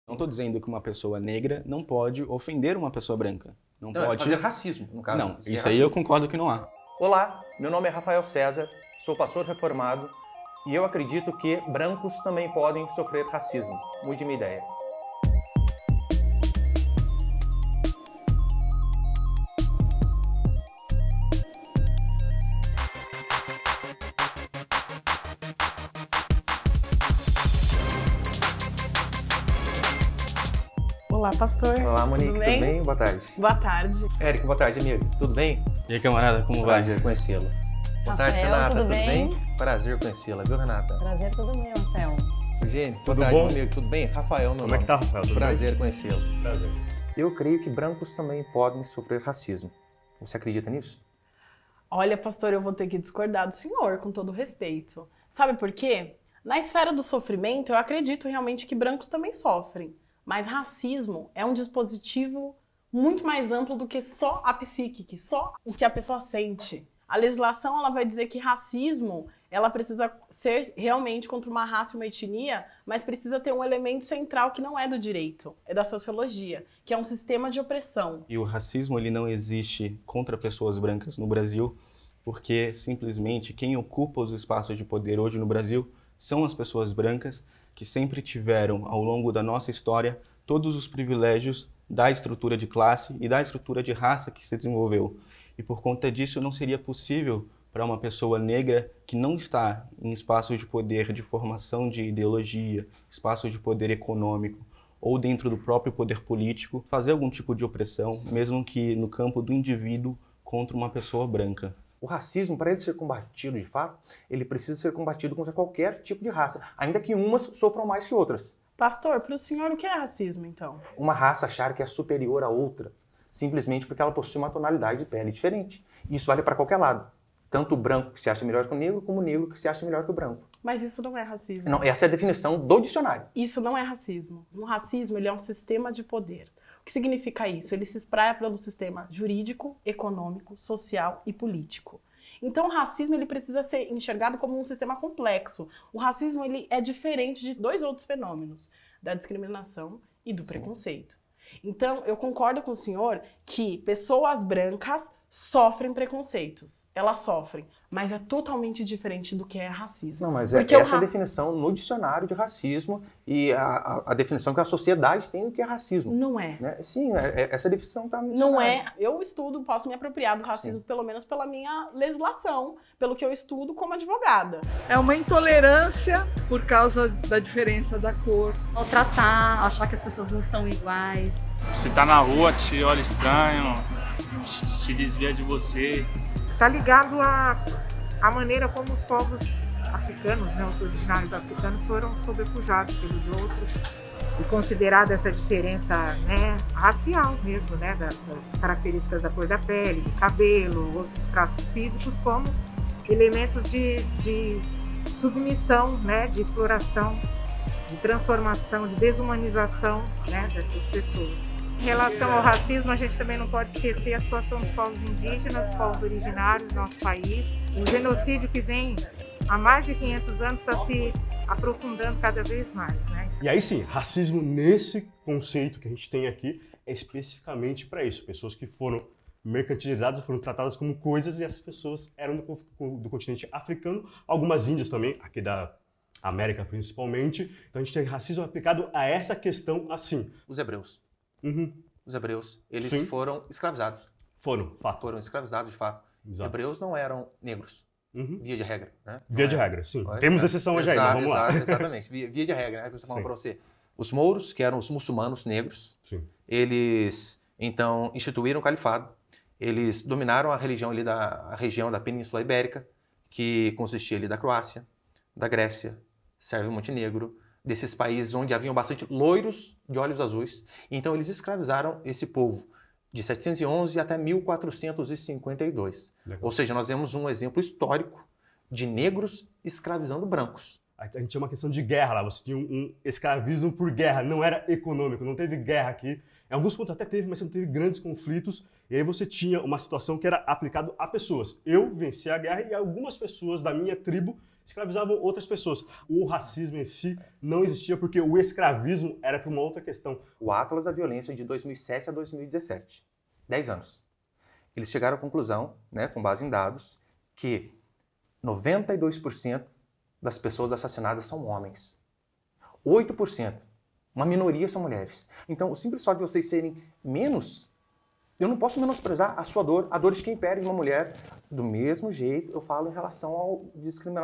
Não estou dizendo que uma pessoa negra não pode ofender uma pessoa branca. Não pode fazer racismo, no caso. Não, isso aí eu concordo que não há. Olá, meu nome é Rafael César, sou pastor reformado e eu acredito que brancos também podem sofrer racismo. Mude minha ideia. Olá, pastor. Olá, Monique, tudo bem? Boa tarde. Boa tarde. Érico, boa tarde, amigo. Tudo bem? E aí, camarada, como vai? Prazer conhecê-lo. Boa Rafael, tarde, Renata. tudo bem? Prazer conhecê-la, viu, Renata? Prazer, tudo meu, Rafael. Eugênio, Tudo boa tarde, bom? amigo. Tudo bem? Rafael, meu Como é nome. que tá, Rafael? Tudo Prazer conhecê-lo. bem? Prazer. Eu creio que brancos também podem sofrer racismo. Você acredita nisso? Olha, pastor, eu vou ter que discordar do senhor, com todo respeito. Sabe por quê? Na esfera do sofrimento, eu acredito realmente que brancos também sofrem. Mas racismo é um dispositivo muito mais amplo do que só a psique, que só o que a pessoa sente. A legislação ela vai dizer que racismo ela precisa ser realmente contra uma raça e uma etnia, mas precisa ter um elemento central que não é do direito, é da sociologia, que é um sistema de opressão. E o racismo ele não existe contra pessoas brancas no Brasil, porque simplesmente quem ocupa os espaços de poder hoje no Brasil são as pessoas brancas que sempre tiveram, ao longo da nossa história, todos os privilégios da estrutura de classe e da estrutura de raça que se desenvolveu. E por conta disso não seria possível para uma pessoa negra que não está em espaços de poder de formação de ideologia, espaços de poder econômico ou dentro do próprio poder político, fazer algum tipo de opressão, mesmo que no campo do indivíduo contra uma pessoa branca. O racismo, para ele ser combatido de fato, ele precisa ser combatido contra qualquer tipo de raça, ainda que umas sofram mais que outras. Pastor, para o senhor, o que é racismo, então? Uma raça achar que é superior a outra, simplesmente porque ela possui uma tonalidade de pele diferente. Isso vale para qualquer lado. Tanto o branco que se acha melhor que o negro, como o negro que se acha melhor que o branco. Mas isso não é racismo. Não, essa é a definição do dicionário. Isso não é racismo. O racismo ele é um sistema de poder. O que significa isso? Ele se espraia pelo sistema jurídico, econômico, social e político. Então o racismo ele precisa ser enxergado como um sistema complexo. O racismo ele é diferente de dois outros fenômenos, da discriminação e do preconceito. Então eu concordo com o senhor que pessoas brancas sofrem preconceitos. Elas sofrem, mas é totalmente diferente do que é racismo. Não, mas Porque essa é a definição no dicionário de racismo e a definição que a sociedade tem do que é racismo. Não é. Né? Sim, essa definição está no Não dicionário. é. Eu estudo, posso me apropriar do racismo, pelo menos pela minha legislação, pelo que eu estudo como advogada. É uma intolerância por causa da diferença da cor. Maltratar, achar que as pessoas não são iguais. Você tá na rua, te olha estranho, se desvia de você. Está ligado à maneira como os povos africanos, né, os originários africanos, foram sobrepujados pelos outros e considerada essa diferença, né, racial mesmo, né, das características da cor da pele, do cabelo, outros traços físicos como elementos de submissão, né, de exploração, de transformação, de desumanização, né, dessas pessoas. Em relação ao racismo, a gente também não pode esquecer a situação dos povos indígenas, povos originários do nosso país. O genocídio que vem há mais de 500 anos está se aprofundando cada vez mais, né? E aí sim, racismo nesse conceito que a gente tem aqui é especificamente para isso. Pessoas que foram mercantilizadas, foram tratadas como coisas e essas pessoas eram do continente africano, algumas índias também, aqui da América principalmente. Então a gente tem racismo aplicado a essa questão assim. Os hebreus. Uhum. Os hebreus, eles Sim. foram escravizados. Fato. Foram escravizados, de fato. Exato. Hebreus não eram negros, Uhum. via de regra. Né? Via de regra, sim. Temos exceção hoje ainda, vamos lá. Exatamente, via de regra, né? Que eu estou falando Sim. para você. Os mouros, que eram os muçulmanos negros, Sim. eles então instituíram o califado. Eles dominaram a religião ali a região da Península Ibérica, que consistia ali da Croácia, da Grécia, Sérvia e Montenegro, desses países onde haviam bastante loiros de olhos azuis. Então eles escravizaram esse povo de 711 até 1452. Legal. Ou seja, nós vemos um exemplo histórico de negros escravizando brancos. A gente tinha uma questão de guerra lá, você tinha um escravismo por guerra, não era econômico, não teve guerra aqui. Em alguns pontos até teve, mas você não teve grandes conflitos. E aí você tinha uma situação que era aplicado a pessoas. Eu venci a guerra e algumas pessoas da minha tribo escravizavam outras pessoas. O racismo em si não existia porque o escravismo era para uma outra questão. O Atlas da Violência de 2007 a 2017, 10 anos. Eles chegaram à conclusão, né, com base em dados, que 92% das pessoas assassinadas são homens. 8%, uma minoria, são mulheres. Então, o simples fato de vocês serem menos, eu não posso menosprezar a sua dor, a dor de quem perde uma mulher. Do mesmo jeito, eu falo em relação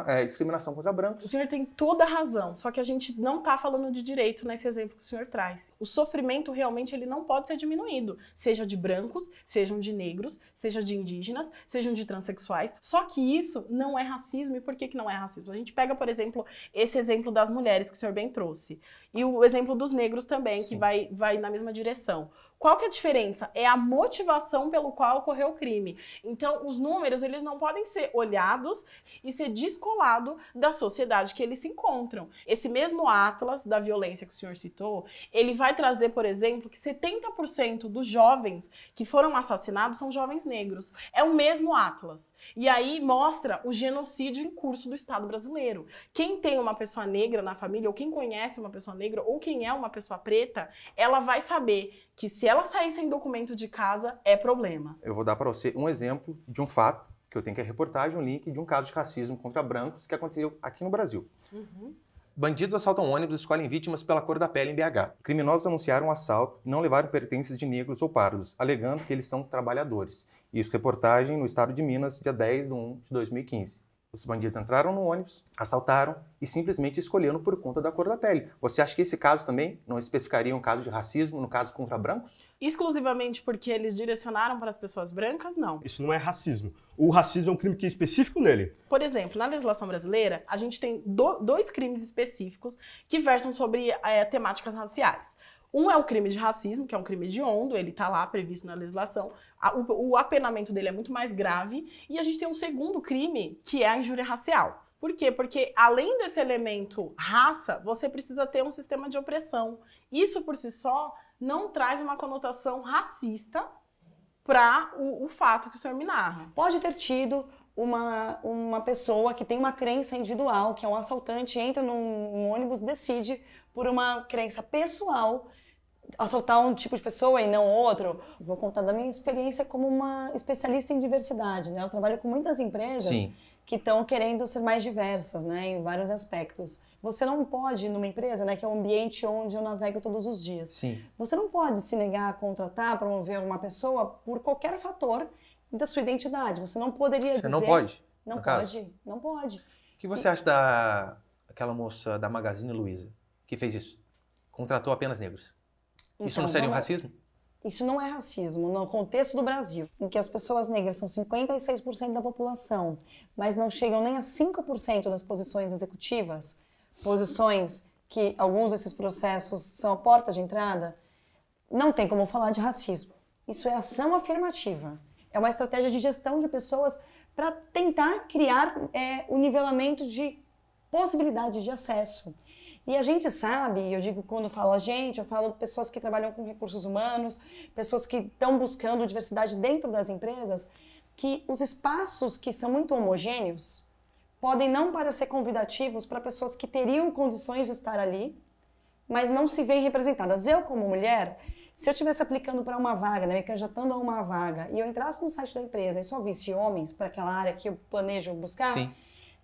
à discriminação contra brancos. O senhor tem toda a razão, só que a gente não está falando de direito nesse exemplo que o senhor traz. O sofrimento realmente ele não pode ser diminuído, seja de brancos, sejam de negros, seja de indígenas, sejam de transexuais. Só que isso não é racismo. E por que não é racismo? A gente pega, por exemplo, esse exemplo das mulheres que o senhor bem trouxe. E o exemplo dos negros também, Sim. que vai na mesma direção. Qual que é a diferença? É a motivação pelo qual ocorreu o crime. Então, os números, eles não podem ser olhados e ser descolado da sociedade que eles se encontram. Esse mesmo Atlas da violência que o senhor citou, ele vai trazer, por exemplo, que 70% dos jovens que foram assassinados são jovens negros. É o mesmo Atlas. E aí mostra o genocídio em curso do Estado brasileiro. Quem tem uma pessoa negra na família, ou quem conhece uma pessoa negra, ou quem é uma pessoa preta, ela vai saber que se ela sair sem documento de casa, é problema. Eu vou dar para você um exemplo de um fato, que eu tenho que é reportagem, um link de um caso de racismo contra brancos que aconteceu aqui no Brasil. Bandidos assaltam ônibus e escolhem vítimas pela cor da pele em BH. Criminosos anunciaram um assalto e não levaram pertences de negros ou pardos, alegando que eles são trabalhadores. Isso, reportagem no estado de Minas, dia 10/1/2015. Os bandidos entraram no ônibus, assaltaram e simplesmente escolheram por conta da cor da pele. Você acha que esse caso também não especificaria um caso de racismo, no caso contra brancos? Exclusivamente porque eles direcionaram para as pessoas brancas, não. Isso não é racismo. O racismo é um crime que é específico nele. Por exemplo, na legislação brasileira, a gente tem dois crimes específicos que versam sobre temáticas raciais. Um é o crime de racismo, que é um crime hediondo, ele está lá previsto na legislação. O apenamento dele é muito mais grave. E a gente tem um segundo crime, que é a injúria racial. Por quê? Porque além desse elemento raça, você precisa ter um sistema de opressão. Isso por si só não traz uma conotação racista para o fato que o senhor me narra. Pode ter tido uma pessoa que tem uma crença individual, que é um assaltante, entra num ônibus, decide por uma crença pessoal assaltar um tipo de pessoa e não outro. Vou contar da minha experiência como uma especialista em diversidade, né? Eu trabalho com muitas empresas Sim. que estão querendo ser mais diversas, né, em vários aspectos. Você não pode, numa empresa, né, que é um ambiente onde eu navego todos os dias, Sim. você não pode se negar a contratar, promover uma pessoa por qualquer fator da sua identidade. Você não poderia dizer... Você não pode? Não no caso? pode, não pode. O que você acha daquela moça da Magazine Luiza que fez isso? Contratou apenas negros. Isso Então, não seria um vamos- racismo? Isso não é racismo. No contexto do Brasil, em que as pessoas negras são 56% da população, mas não chegam nem a 5% das posições executivas, posições que alguns desses processos são a porta de entrada, não tem como falar de racismo. Isso é ação afirmativa. É uma estratégia de gestão de pessoas para tentar criar o nivelamento de possibilidades de acesso. E a gente sabe, eu digo quando eu falo a gente, eu falo pessoas que trabalham com recursos humanos, pessoas que estão buscando diversidade dentro das empresas, que os espaços que são muito homogêneos podem não parecer convidativos para pessoas que teriam condições de estar ali, mas não se veem representadas. Eu, como mulher, se eu estivesse aplicando para uma vaga, né, me candidatando a uma vaga, e eu entrasse no site da empresa e só visse homens para aquela área que eu planejo buscar, Sim.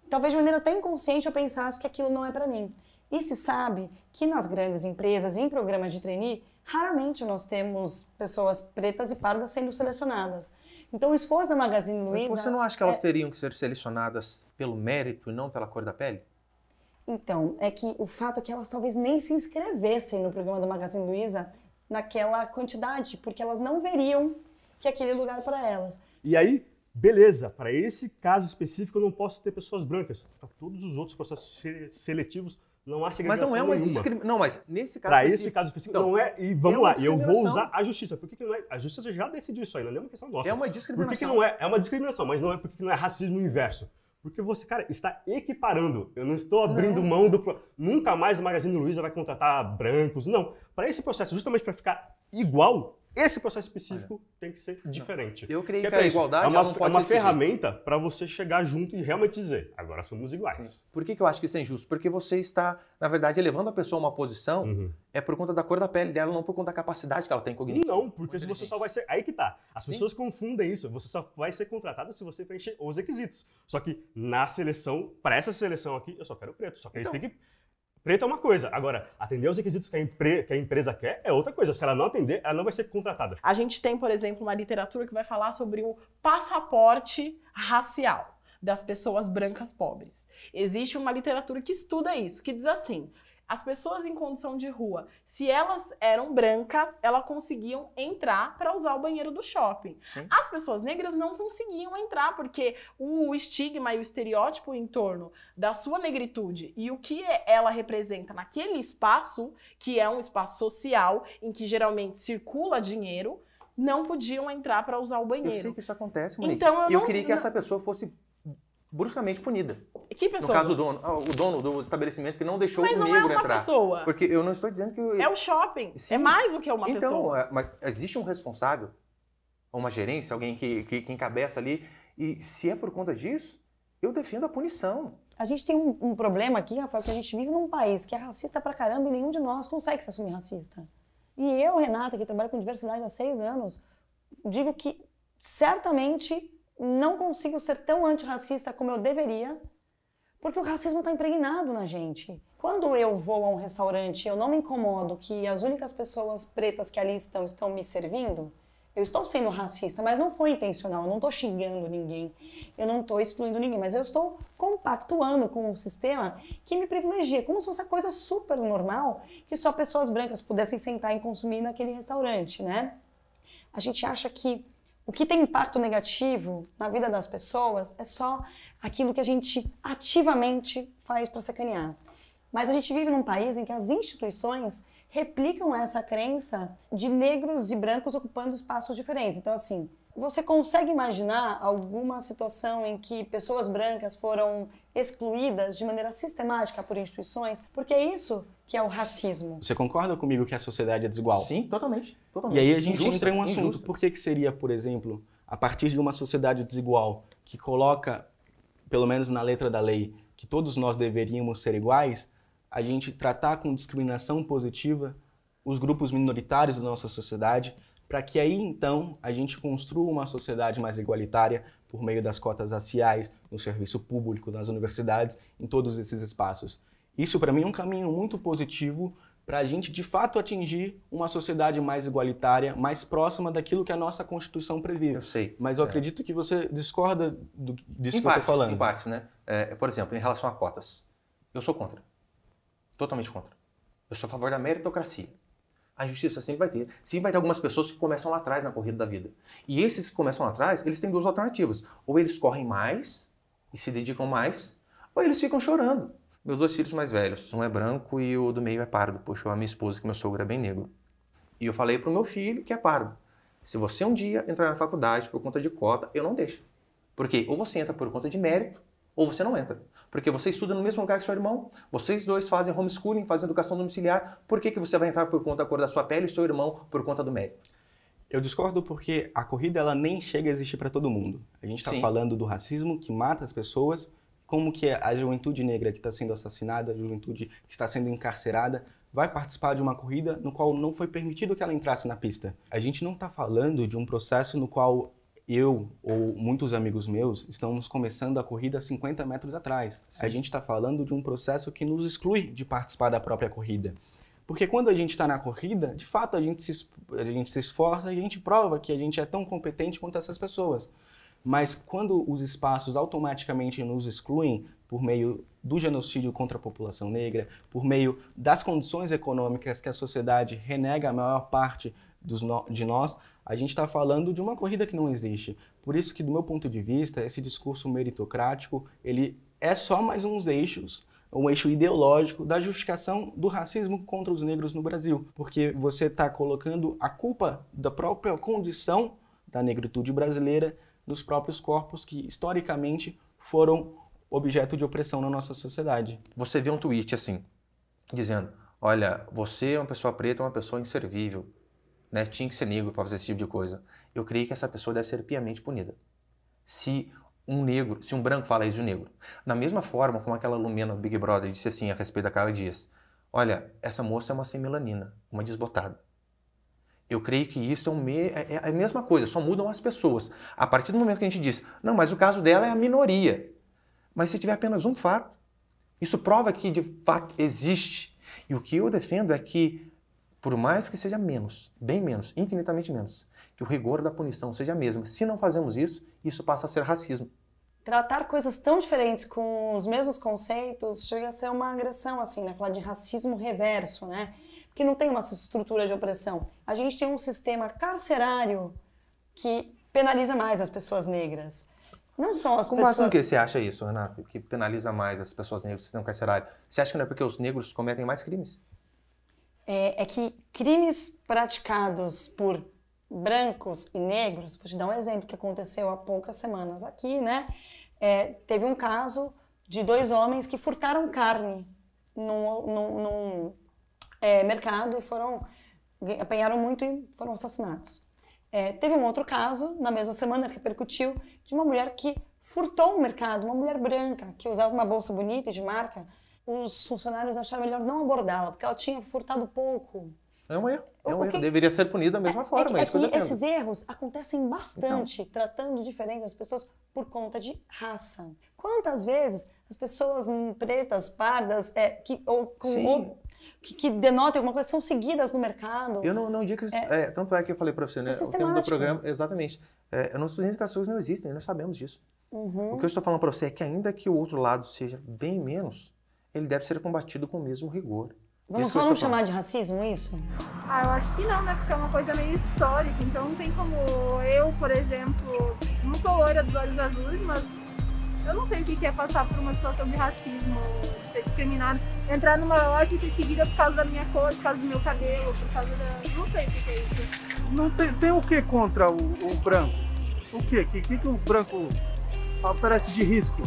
talvez de maneira até inconsciente eu pensasse que aquilo não é para mim. E se sabe que nas grandes empresas, em programas de trainee, raramente nós temos pessoas pretas e pardas sendo selecionadas. Então o esforço da Magazine Mas Luiza... você não acha que elas teriam que ser selecionadas pelo mérito e não pela cor da pele? Então, é que o fato é que elas talvez nem se inscrevessem no programa da Magazine Luiza naquela quantidade, porque elas não veriam que aquele lugar para elas. E aí, beleza, para esse caso específico eu não posso ter pessoas brancas. Para todos os outros processos seletivos não há Mas segregação não é uma nenhuma. discriminação. Não, mas nesse caso Para esse específico- caso específico Então, não é, e vamos é uma lá, e eu vou discriminação. usar a justiça. Por que não é? A justiça já decidiu isso aí, não é uma questão nossa. É uma Por que discriminação. não é? É uma discriminação, mas não é porque não é racismo inverso. Porque você, cara, está equiparando. Eu não estou abrindo mão do... Nunca mais o Magazine Luiza vai contratar brancos. Não. Para esse processo, justamente para ficar igual, esse processo específico tem que ser diferente. Eu creio que é a isso. igualdade ela não pode é uma ser desse jeito. ferramenta para você chegar junto e realmente dizer, agora somos iguais. Sim. Por que eu acho que isso é injusto? Porque você está, na verdade, elevando a pessoa a uma posição é por conta da cor da pele dela, não por conta da capacidade que ela tem cognitiva. Não, porque se você só vai ser... Aí que tá. As Sim. pessoas confundem isso. Você só vai ser contratado se você preencher os requisitos. Só que na seleção, para essa seleção aqui, eu só quero preto. Só que eles têm que... Preto é uma coisa. Agora, atender os requisitos que a empresa quer é outra coisa. Se ela não atender, ela não vai ser contratada. A gente tem, por exemplo, uma literatura que vai falar sobre o passaporte racial das pessoas brancas pobres. Existe uma literatura que estuda isso, que diz assim: as pessoas em condição de rua, se elas eram brancas, elas conseguiam entrar para usar o banheiro do shopping. Sim. As pessoas negras não conseguiam entrar, porque o estigma e o estereótipo em torno da sua negritude e o que ela representa naquele espaço, que é um espaço social, em que geralmente circula dinheiro, não podiam entrar para usar o banheiro. Eu sei que isso acontece, Monique. Então, eu queria que essa pessoa fosse bruscamente punida. Que pessoa? No caso, o dono do estabelecimento que não deixou Mas o não negro é uma entrar. pessoa. Porque eu não estou dizendo que... É o shopping. Sim. É mais do que uma então, pessoa. mas existe um responsável, uma gerência, alguém que encabeça ali, e se é por conta disso, eu defendo a punição. A gente tem um problema aqui, Rafael, que a gente vive num país que é racista pra caramba e nenhum de nós consegue se assumir racista. E eu, Renata, que trabalho com diversidade há 6 anos, digo que certamente não consigo ser tão antirracista como eu deveria, porque o racismo está impregnado na gente. Quando eu vou a um restaurante e eu não me incomodo que as únicas pessoas pretas que ali estão me servindo, eu estou sendo racista, mas não foi intencional, eu não estou xingando ninguém, eu não estou excluindo ninguém, mas eu estou compactuando com um sistema que me privilegia, como se fosse a coisa super normal que só pessoas brancas pudessem sentar e consumir naquele restaurante, né? A gente acha que o que tem impacto negativo na vida das pessoas é só aquilo que a gente ativamente faz para sacanear. Mas a gente vive num país em que as instituições replicam essa crença de negros e brancos ocupando espaços diferentes. Então, assim, você consegue imaginar alguma situação em que pessoas brancas foram excluídas de maneira sistemática por instituições? Porque é isso que é o racismo. Você concorda comigo que a sociedade é desigual? Sim, totalmente. E aí a gente Injusta, entra em um assunto. injusta. Por que seria, por exemplo, a partir de uma sociedade desigual que coloca, pelo menos na letra da lei, que todos nós deveríamos ser iguais, a gente tratar com discriminação positiva os grupos minoritários da nossa sociedade, para que aí então a gente construa uma sociedade mais igualitária por meio das cotas raciais, no serviço público, nas universidades, em todos esses espaços. Isso para mim é um caminho muito positivo para a gente de fato atingir uma sociedade mais igualitária, mais próxima daquilo que a nossa Constituição prevê. Eu sei. Mas eu acredito que você discorda disso Em que eu partes, estou falando. em partes, né? Por exemplo, em relação a cotas, eu sou contra. Totalmente contra. Eu sou a favor da meritocracia. A injustiça sempre vai ter. Sempre vai ter algumas pessoas que começam lá atrás na corrida da vida. E esses que começam lá atrás, eles têm 2 alternativas. Ou eles correm mais e se dedicam mais, ou eles ficam chorando. Meus 2 filhos mais velhos, um é branco e o do meio é pardo. Puxou a minha esposa, que meu sogro é bem negro. E eu falei pro meu filho, que é pardo, se você um dia entrar na faculdade por conta de cota, eu não deixo. Porque ou você entra por conta de mérito, ou você não entra. Porque você estuda no mesmo lugar que seu irmão, vocês 2 fazem homeschooling, fazem educação domiciliar, por que você vai entrar por conta da cor da sua pele e seu irmão por conta do mérito? Eu discordo porque a corrida ela nem chega a existir para todo mundo. A gente está Sim. falando do racismo que mata as pessoas, como que a juventude negra que está sendo assassinada, a juventude que está sendo encarcerada, vai participar de uma corrida no qual não foi permitido que ela entrasse na pista. A gente não está falando de um processo no qual eu ou muitos amigos meus estamos começando a corrida 50 metros atrás. Sim. A gente está falando de um processo que nos exclui de participar da própria corrida. Porque quando a gente está na corrida, de fato a gente se esforça, a gente prova que a gente é tão competente quanto essas pessoas. Mas quando os espaços automaticamente nos excluem por meio do genocídio contra a população negra, por meio das condições econômicas que a sociedade renega a maior parte de nós, a gente está falando de uma corrida que não existe. Por isso que, do meu ponto de vista, esse discurso meritocrático, ele é só mais um eixo ideológico da justificação do racismo contra os negros no Brasil. Porque você está colocando a culpa da própria condição da negritude brasileira nos próprios corpos que, historicamente, foram objeto de opressão na nossa sociedade. Você vê um tweet assim, dizendo, olha, você é uma pessoa preta, uma pessoa inservível. né, tinha que ser negro para fazer esse tipo de coisa, eu creio que essa pessoa deve ser piamente punida. Se um branco fala isso de um negro, da mesma forma como aquela Lumena do Big Brother disse assim a respeito da Carla Dias, olha, essa moça é uma sem melanina, uma desbotada. Eu creio que isso é a mesma coisa, só mudam as pessoas. A partir do momento que a gente diz, não, mas o caso dela é a minoria. Mas se tiver apenas um fato, isso prova que de fato existe. E o que eu defendo é que, por mais que seja menos, bem menos, infinitamente menos, que o rigor da punição seja a mesma. Se não fazemos isso, isso passa a ser racismo. Tratar coisas tão diferentes com os mesmos conceitos chega a ser uma agressão, assim, né? Falar de racismo reverso, né? Porque não tem uma estrutura de opressão. A gente tem um sistema carcerário que penaliza mais as pessoas negras. Não só as Com pessoas... base no que você acha isso, Renato? Que penaliza mais as pessoas negras no sistema carcerário? Você acha que não é porque os negros cometem mais crimes? É que crimes praticados por brancos e negros, vou te dar um exemplo que aconteceu há poucas semanas aqui, né? Teve um caso de 2 homens que furtaram carne num mercado e apanharam muito e foram assassinados. Teve um outro caso, na mesma semana, que repercutiu, de uma mulher que furtou um mercado, uma mulher branca, que usava uma bolsa bonita e de marca. Os funcionários acharam melhor não abordá-la, porque ela tinha furtado pouco. É um erro. Deveria ser punido da mesma forma. Esses erros acontecem bastante, tratando diferente as pessoas por conta de raça. Quantas vezes as pessoas pretas, pardas, que denotam alguma coisa, são seguidas no mercado? Eu não digo que... tanto é que eu falei para você, né? O tema do programa, exatamente. Eu não estou dizendo que as coisas não existem, nós sabemos disso. O que eu estou falando para você é que ainda que o outro lado seja bem menos, ele deve ser combatido com o mesmo rigor. Vamos chamar de racismo isso? Eu acho que não, né? Porque é uma coisa meio histórica, então não tem como eu, por exemplo, não sou loira dos olhos azuis, mas eu não sei o que é passar por uma situação de racismo, ser discriminado, entrar numa loja e ser seguida por causa da minha cor, por causa do meu cabelo, por causa da... Não sei o que é isso. Não tem o que contra o branco? O que? O que o branco oferece de risco?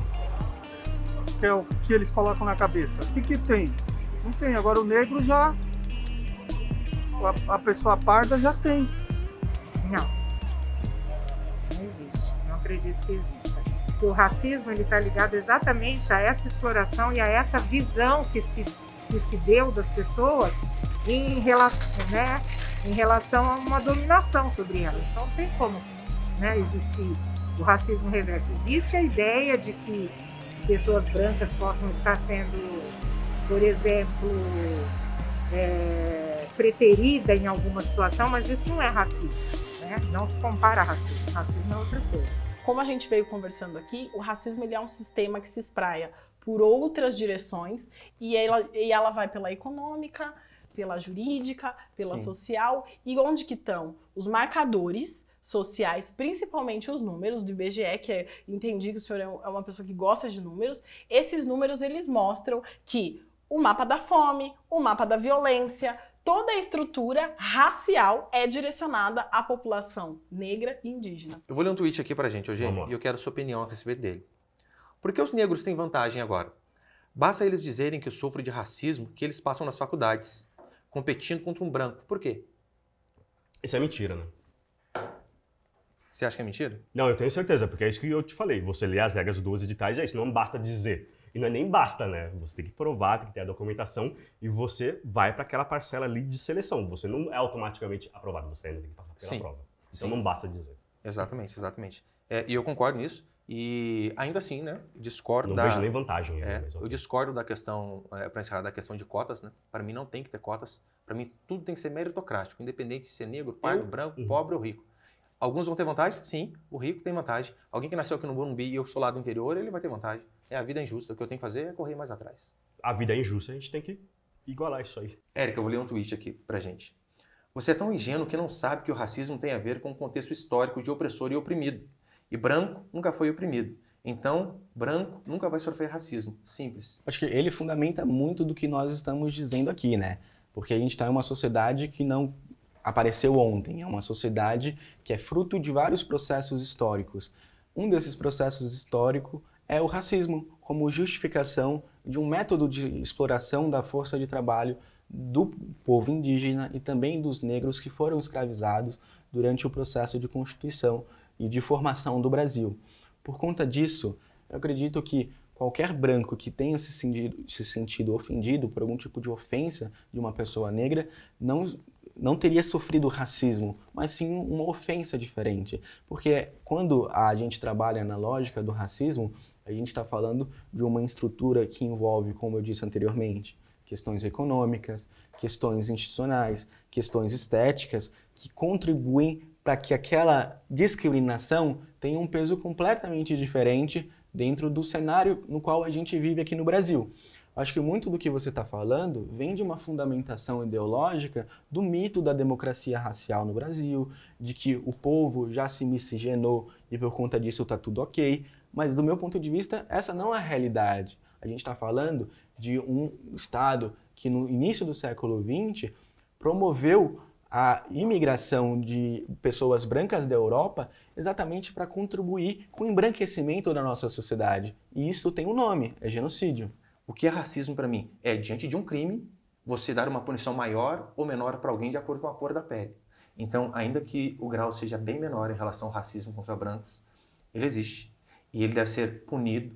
Que é o que eles colocam na cabeça. O que tem? Não tem. Agora o negro já... A pessoa parda já tem. Não existe. Não acredito que exista. O racismo está ligado exatamente a essa exploração e a essa visão que se deu das pessoas em relação a uma dominação sobre elas. Então não tem como, né, existir o racismo reverso. Existe a ideia de que pessoas brancas possam estar sendo, por exemplo, preterida em alguma situação, mas isso não é racismo, né? Não se compara a racismo. Racismo é outra coisa. Como a gente veio conversando aqui, o racismo ele é um sistema que se espraia por outras direções e ela vai pela econômica, pela jurídica, pela social. E onde que estão os marcadores sociais, principalmente os números do IBGE, que entendi que o senhor é uma pessoa que gosta de números. Esses números, eles mostram que o mapa da fome, o mapa da violência, toda a estrutura racial é direcionada à população negra e indígena. Eu vou ler um tweet aqui pra gente, Eugênio, e eu quero a sua opinião a respeito dele. Por que os negros têm vantagem agora? Basta eles dizerem que eu sofro de racismo que eles passam nas faculdades, competindo contra um branco. Por quê? Isso é mentira, né? Você acha que é mentira? Não, eu tenho certeza, porque é isso que eu te falei. Você lê as regras dos editais, é isso, não basta dizer. E não é nem basta, né? Você tem que provar, tem que ter a documentação e você vai para aquela parcela ali de seleção. Você não é automaticamente aprovado, você ainda tem que passar pela prova. Então não basta dizer. Exatamente, exatamente. E eu concordo nisso. E ainda assim, né? Discordo não vejo nem vantagem. Eu discordo da questão, para encerrar, da questão de cotas, né? Para mim não tem que ter cotas. Para mim tudo tem que ser meritocrático, independente de ser negro, pardo, branco, pobre ou rico. Alguns vão ter vantagem? Sim, o rico tem vantagem. Alguém que nasceu aqui no Morumbi e eu sou lá do interior, ele vai ter vantagem. A vida é injusta, o que eu tenho que fazer é correr mais atrás. A vida é injusta, a gente tem que igualar isso aí. Érica, eu vou ler um tweet aqui pra gente. Você é tão ingênuo que não sabe que o racismo tem a ver com o contexto histórico de opressor e oprimido. E branco nunca foi oprimido. Então, branco nunca vai sofrer racismo. Simples. Acho que ele fundamenta muito do que nós estamos dizendo aqui, né? Porque a gente está em uma sociedade que não apareceu ontem. É uma sociedade que é fruto de vários processos históricos. Um desses processos históricos é o racismo, como justificação de um método de exploração da força de trabalho do povo indígena e também dos negros que foram escravizados durante o processo de constituição e de formação do Brasil. Por conta disso, eu acredito que qualquer branco que tenha se sentido ofendido por algum tipo de ofensa de uma pessoa negra não teria sofrido racismo, mas sim uma ofensa diferente. Porque quando a gente trabalha na lógica do racismo, a gente está falando de uma estrutura que envolve, como eu disse anteriormente, questões econômicas, questões institucionais, questões estéticas, que contribuem para que aquela discriminação tenha um peso completamente diferente dentro do cenário no qual a gente vive aqui no Brasil. Acho que muito do que você está falando vem de uma fundamentação ideológica do mito da democracia racial no Brasil, de que o povo já se miscigenou e por conta disso está tudo ok, mas do meu ponto de vista essa não é a realidade. A gente está falando de um Estado que no início do século XX promoveu a imigração de pessoas brancas da Europa exatamente para contribuir com o embranquecimento da nossa sociedade. E isso tem um nome, é genocídio. O que é racismo para mim? É, diante de um crime, você dar uma punição maior ou menor para alguém de acordo com a cor da pele. Então, ainda que o grau seja bem menor em relação ao racismo contra brancos, ele existe. E ele deve ser punido,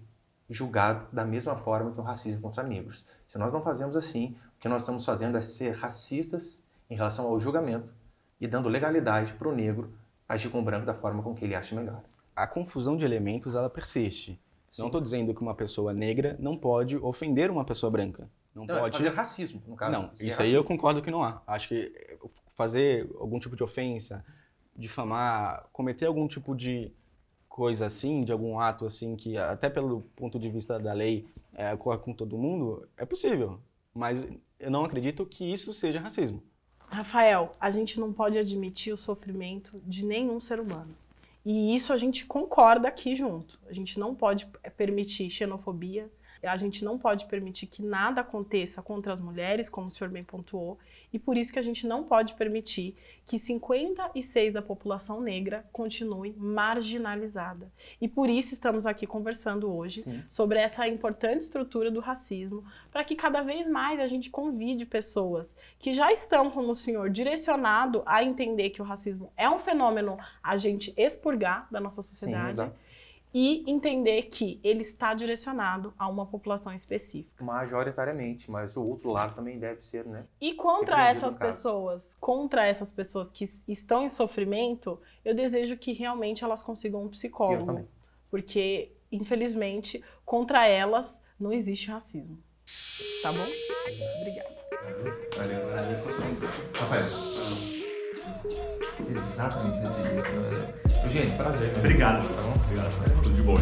julgado da mesma forma que o racismo contra negros. Se nós não fazemos assim, o que nós estamos fazendo é ser racistas em relação ao julgamento e dando legalidade para o negro agir com o branco da forma com que ele acha melhor. A confusão de elementos, ela persiste. Sim. Não estou dizendo que uma pessoa negra não pode ofender uma pessoa branca. Não pode fazer racismo, no caso. Não, isso aí eu concordo que não há. Acho que fazer algum tipo de ofensa, difamar, cometer algum tipo de coisa assim, de algum ato assim, que até pelo ponto de vista da lei ocorre com todo mundo, é possível. Mas eu não acredito que isso seja racismo. Rafael, a gente não pode admitir o sofrimento de nenhum ser humano. E isso a gente concorda aqui junto. A gente não pode permitir xenofobia, a gente não pode permitir que nada aconteça contra as mulheres, como o senhor bem pontuou, e por isso que a gente não pode permitir que 56% da população negra continue marginalizada. E por isso estamos aqui conversando hoje sobre essa importante estrutura do racismo, para que cada vez mais a gente convide pessoas que já estão, como o senhor, direcionado a entender que o racismo é um fenômeno a gente expurgar da nossa sociedade. Sim, e entender que ele está direcionado a uma população específica. Majoritariamente, mas o outro lado também deve ser, né? E contra essas pessoas que estão em sofrimento, eu desejo que realmente elas consigam um psicólogo. Eu também. Porque, infelizmente, contra elas não existe racismo. Tá bom? Obrigada. Valeu. Rafael. Exatamente desse jeito. Gente, prazer. Obrigado. Tá bom? Obrigado. Tudo de bom.